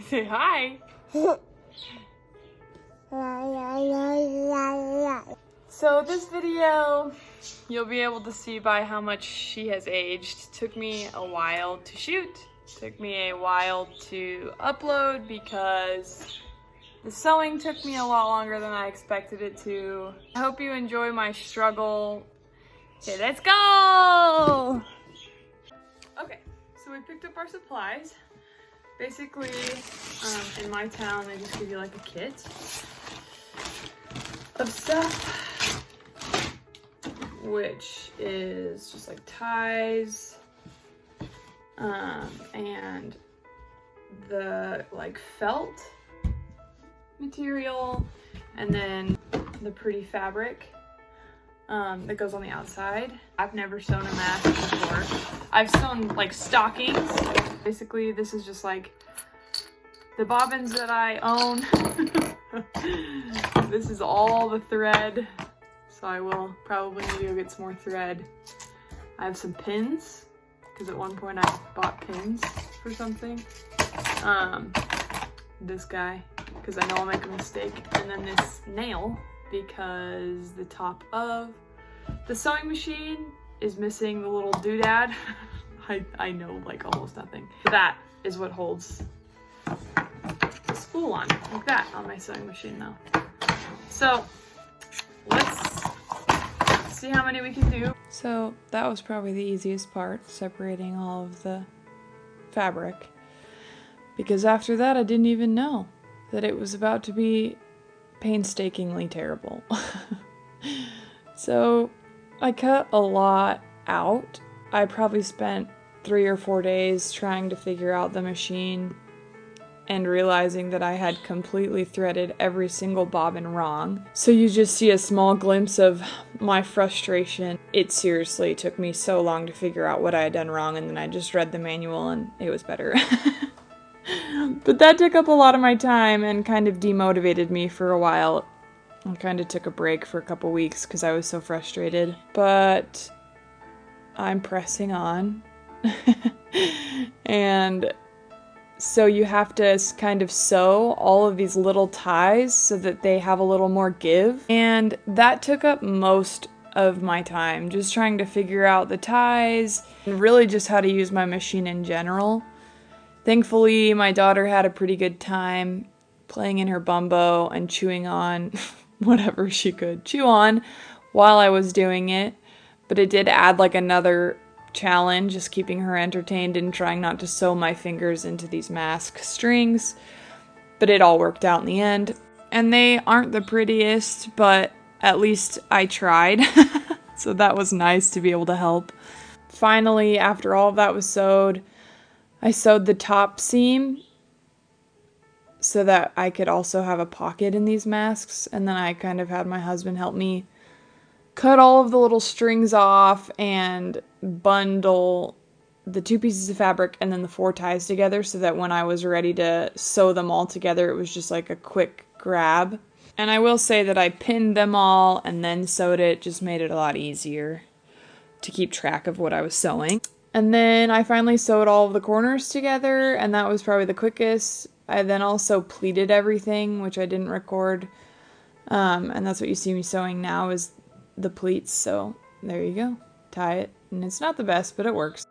Say hi. So this video, you'll be able to see by how much she has aged. Took me a while to shoot. Took me a while to upload because the sewing took me a lot longer than I expected it to. I hope you enjoy my struggle. Okay, let's go! Okay, so we picked up our supplies. Basically, in my town, they just give you like a kit of stuff, which is just like ties, and the like felt material, and then the pretty fabric that goes on the outside. I've never sewn a mask before. I've sewn like stockings. Basically, this is just like the bobbins that I own. This is all the thread, so I will probably need to go get some more thread. I have some pins, because at one point I bought pins for something. This guy, because I know I'll make a mistake. And then this nail, because the top of the sewing machine is missing the little doodad. I know like almost nothing. That is what holds the spool on, like that, on my sewing machine though. So let's see how many we can do. So that was probably the easiest part, separating all of the fabric. Because after that I didn't even know that it was about to be painstakingly terrible. So I cut a lot out. I probably spent 3 or 4 days trying to figure out the machine and realizing that I had completely threaded every single bobbin wrong. So you just see a small glimpse of my frustration. It seriously took me so long to figure out what I had done wrong, and then I just read the manual and it was better. But that took up a lot of my time and kind of demotivated me for a while. I kind of took a break for a couple weeks because I was so frustrated. But I'm pressing on. And so you have to kind of sew all of these little ties so that they have a little more give. And that took up most of my time, just trying to figure out the ties and really just how to use my machine in general. Thankfully, my daughter had a pretty good time playing in her bumbo and chewing on whatever she could chew on while I was doing it. But it did add like another challenge, just keeping her entertained and trying not to sew my fingers into these mask strings. But it all worked out in the end. And they aren't the prettiest, but at least I tried. So that was nice to be able to help. Finally, after all of that was sewed, I sewed the top seam so that I could also have a pocket in these masks, and then I kind of had my husband help me cut all of the little strings off and bundle the 2 pieces of fabric and then the 4 ties together so that when I was ready to sew them all together, it was just like a quick grab. And I will say that I pinned them all and then sewed it, just made it a lot easier to keep track of what I was sewing. And then I finally sewed all of the corners together, and that was probably the quickest. I then also pleated everything, which I didn't record. And that's what you see me sewing now is the pleats. So there you go. Tie it. And it's not the best, but it works.